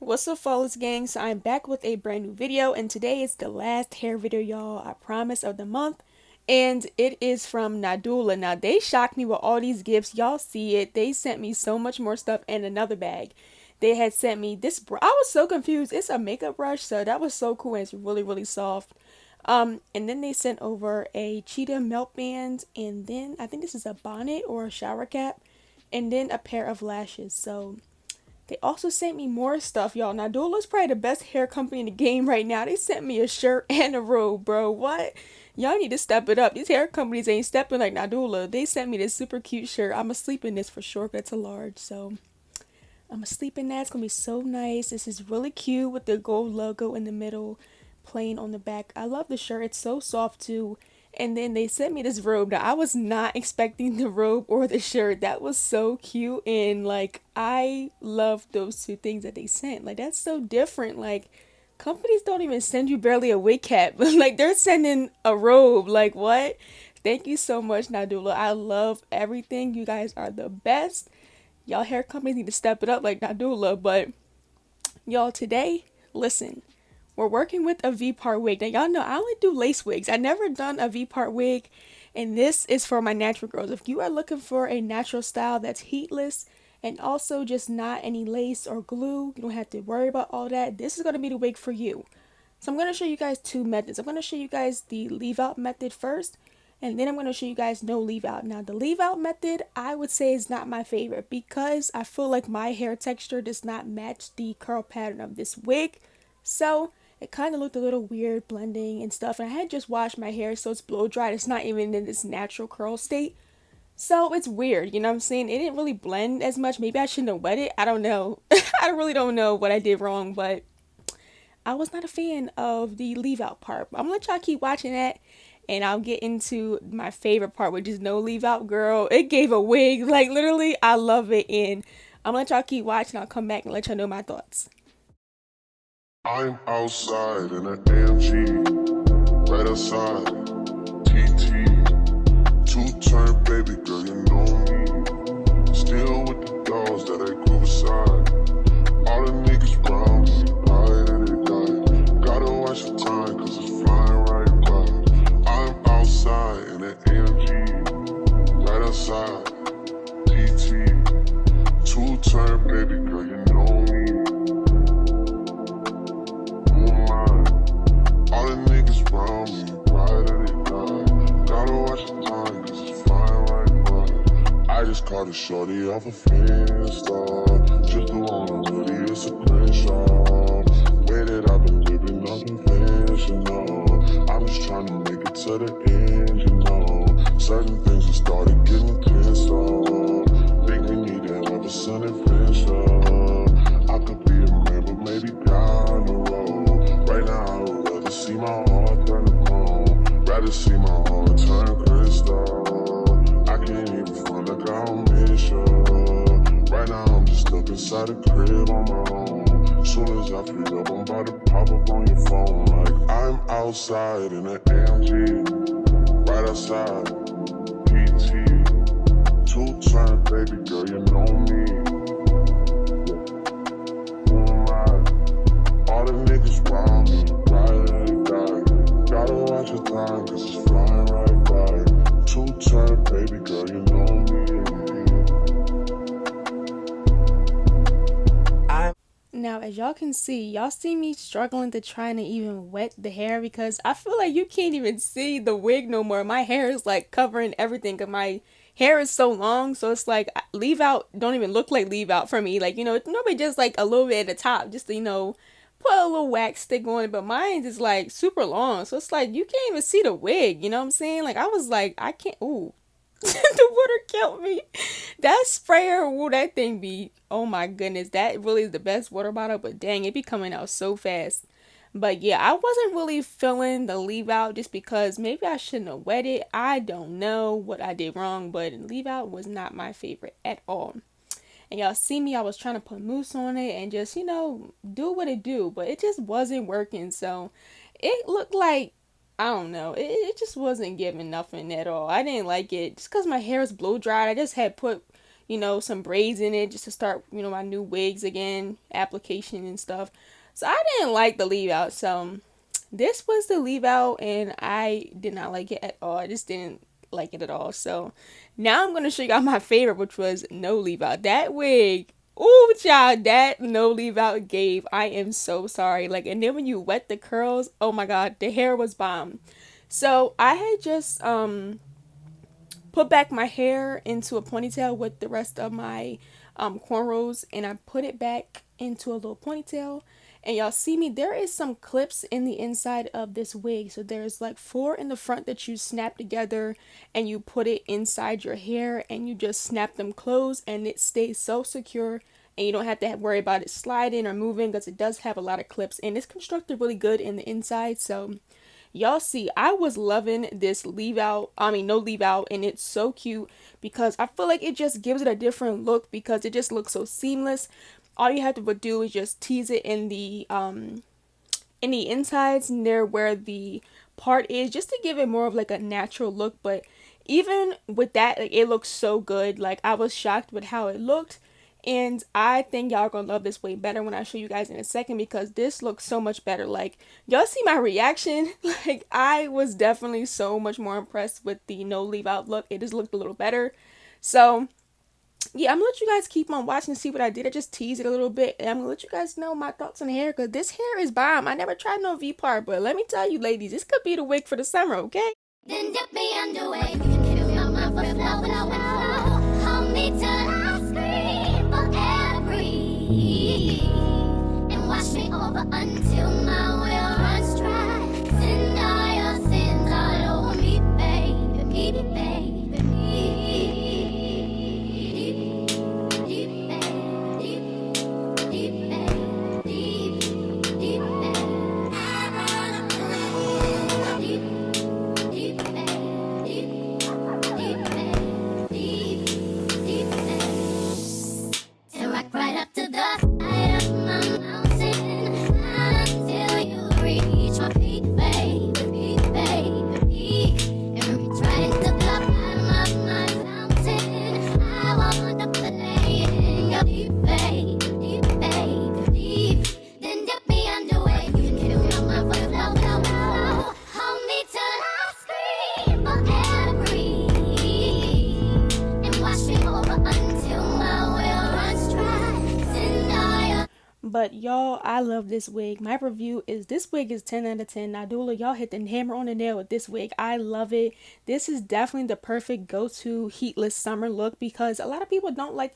What's up, flawless gang? So I'm back with a brand new video, and today is the last hair video, y'all, I promise, of the month. And it is from Nadula. Now they shocked me with all these gifts. Y'all see it. They sent me so much more stuff and another bag. They had sent me this I was so confused. It's a makeup brush, so that was so cool, and it's really soft. And then they sent over a cheetah melt band, and then I think this is a bonnet or a shower cap, and then a pair of lashes. So they also sent me more stuff, y'all. Now, Nadula's probably the best hair company in the game right now. They sent me a shirt and a robe, bro. What? Y'all need to step it up. These hair companies ain't stepping like Nadula. They sent me this super cute shirt. I'ma sleep in this for sure, but it's a large, so I'ma sleep in that. It's gonna be so nice. This is really cute with the gold logo in the middle, plain on the back. I love the shirt. It's so soft too. And then they sent me this robe. Now I was not expecting the robe or the shirt. That was so cute, and like I love those two things that they sent. Like that's so different. Like companies don't even send you barely a wig cap. Like they're sending a robe. Like what? Thank you so much, Nadula. I love everything. You guys are the best. Y'all hair companies need to step it up like Nadula. But y'all, today, listen. We're working with a V-part wig. Now, y'all know I only do lace wigs. I never done a V-part wig, and this is for my natural girls. If you are looking for a natural style that's heatless and also just not any lace or glue, you don't have to worry about all that, this is going to be the wig for you. So I'm going to show you guys two methods. I'm going to show you guys the leave-out method first, and then I'm going to show you guys no leave-out. Now, the leave-out method, I would say, is not my favorite because I feel like my hair texture does not match the curl pattern of this wig. So it kind of looked a little weird blending and stuff, and I had just washed my hair, so it's blow dried. It's not even in this natural curl state, so it's weird, you know what I'm saying? It didn't really blend as much. Maybe I shouldn't have wet it. I don't know. I really don't know what I did wrong, but I was not a fan of the leave out part. But I'm gonna let y'all keep watching that, and I'll get into my favorite part, which is no leave out. Girl, it gave a wig, like literally I love it, and I'm gonna let y'all keep watching. I'll come back and let y'all know my thoughts. I'm outside in an AMG, right outside, TT, two-turn baby girl, you know me, still with the dogs that I grew beside, all the niggas round me, right and they die, gotta watch the time cause it's flying right by, I'm outside in an AMG, right outside, TT, two-turn baby girl, you know me. I just caught a shorty off a Finsta. Just the one on hoodie, it's a screenshot. Way that I've been living unconventional. I'm just trying to make it to the end, you know. Certain things have started getting pissed off. Think we need to have a sun adventure. I could be a man, but maybe down the road. Right now I would rather see my heart turn to chrome. Rather see my heart turn crystal. I can't even front like I don't miss you. Right now I'm just stuck inside the crib on my own. Soon as I free up, I'm about to pop up on your phone. Like I'm outside in an AMG, right outside, PT, two-turn baby girl, you know me. Who am I? All the niggas round me, right and they die. Gotta watch your time cause it's flying right by. Two-turn baby girl, you know me. Now, as y'all can see, y'all see me struggling to trying to even wet the hair because I feel like you can't even see the wig no more. My hair is like covering everything because my hair is so long, so it's like leave out don't even look like leave out for me. Like, you know, it's normally just like a little bit at the top just to, you know, put a little wax stick on it, but mine is like super long, so it's like you can't even see the wig, you know what I'm saying? Like I was like, I can't, ooh. The water killed me. That sprayer, ooh, that thing be, oh my goodness, that really is the best water bottle, but dang, it be coming out so fast. But yeah, I wasn't really feeling the leave out just because maybe I shouldn't have wet it. I don't know what I did wrong, but leave out was not my favorite at all. And y'all see me, I was trying to put mousse on it and just, you know, do what it do, but it just wasn't working. So it looked like, I don't know, it just wasn't giving nothing at all. I didn't like it just because my hair is blow dried. I just had put, some braids in it just to start, my new wigs again, application and stuff. So I didn't like the leave out. So this was the leave out and I did not like it at all. I just didn't like it at all. So now I'm going to show you guys my favorite, which was no leave out. That wig, ooh, child, that no leave out gave. I am so sorry. Like, and then when you wet the curls, oh my God, the hair was bomb. So I had just put back my hair into a ponytail with the rest of my cornrows, and I put it back into a little ponytail. And y'all see me, there is some clips in the inside of this wig. So there's like 4 in the front that you snap together and you put it inside your hair and you just snap them closed and it stays so secure and you don't have to worry about it sliding or moving because it does have a lot of clips and it's constructed really good in the inside. So y'all see, I was loving this no leave out, and it's so cute because I feel like it just gives it a different look because it just looks so seamless. All you have to do is just tease it in the insides near where the part is, just to give it more of like a natural look. But even with that, like, it looks so good. Like, I was shocked with how it looked. And I think y'all gonna love this way better when I show you guys in a second because this looks so much better. Like, y'all see my reaction? Like, I was definitely so much more impressed with the no leave out look. It just looked a little better. So yeah, I'm gonna let you guys keep on watching to see what I did. I just teased it a little bit, and I'm gonna let you guys know my thoughts on the hair because this hair is bomb. I never tried no V part, but let me tell you, ladies, this could be the wig for the summer, okay? Then dip me underway. You can kill my mind for flow. Hold me till I scream for every and wash me over until my will runs dry. Send all your sins all over me, baby, baby, baby. But y'all, I love this wig. My review is this wig is 10 out of 10. Nadula, y'all hit the hammer on the nail with this wig. I love it. This is definitely the perfect go-to heatless summer look because a lot of people don't like,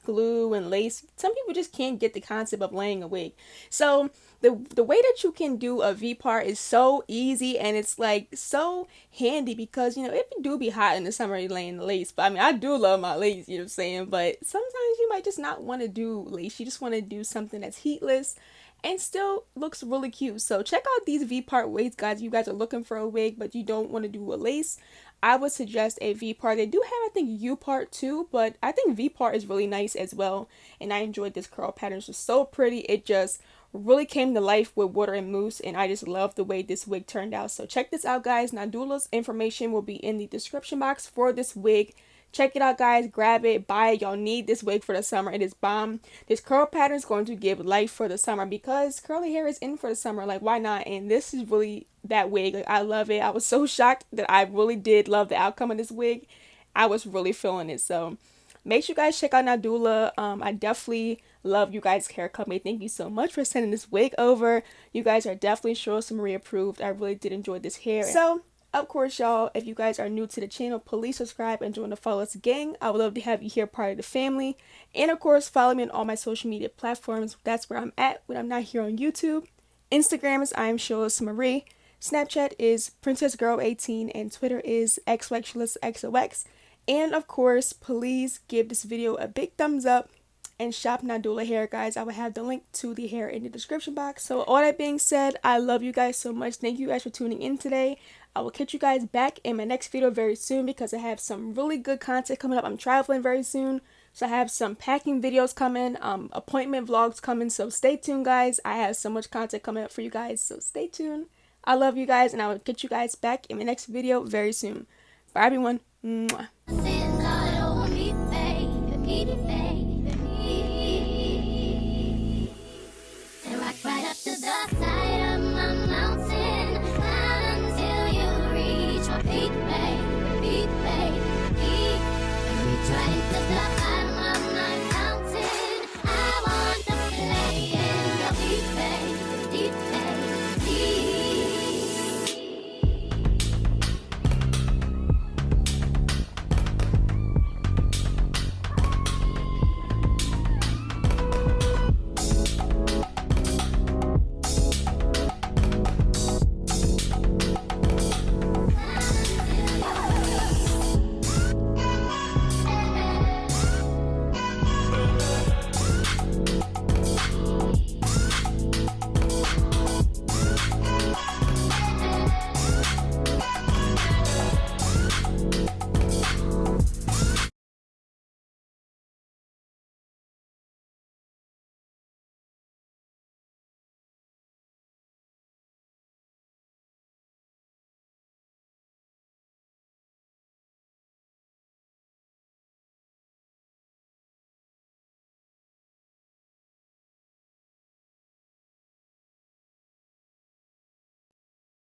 glue and lace. Some people just can't get the concept of laying a wig. So the way that you can do a V part is so easy and it's like so handy because it do be hot in the summer laying the lace. But I mean, I do love my lace, you know what I'm saying? But sometimes you might just not want to do lace. You just want to do something that's heatless and still looks really cute. So check out these V part wigs, guys. You guys are looking for a wig but you don't want to do a lace. I would suggest a V part. They do have, I think, U part too, but I think V part is really nice as well. And I enjoyed this curl pattern. It's just so pretty. It just really came to life with water and mousse, and I just love the way this wig turned out. So check this out, guys. Nadula's information will be in the description box for this wig. Check it out, guys. Grab it, buy it. Y'all need this wig for the summer. It is bomb. This curl pattern is going to give life for the summer because curly hair is in for the summer. Like, why not? And this is really that wig. Like, I love it. I was so shocked that I really did love the outcome of this wig. I was really feeling it. So make sure you guys check out Nadula. I definitely love you guys' hair company. Thank you so much for sending this wig over. You guys are definitely Shalisha Marie approved. I really did enjoy this hair. So of course, y'all, if you guys are new to the channel, please subscribe and join the Flawless gang. I would love to have you here, part of the family. And of course, follow me on all my social media platforms. That's where I'm at when I'm not here on YouTube. Instagram is I am Shalisha Marie. Snapchat is PrincessGirl18 and Twitter is XYShalishXOX. And of course, please give this video a big thumbs up and shop Nadula hair, guys. I will have the link to the hair in the description box. So all that being said, I love you guys so much. Thank you guys for tuning in today. I will catch you guys back in my next video very soon because I have some really good content coming up. I'm traveling very soon, so I have some packing videos coming, appointment vlogs coming, so stay tuned, guys. I have so much content coming up for you guys, so stay tuned. I love you guys, and I will catch you guys back in my next video very soon. Bye, everyone. Mwah. Eating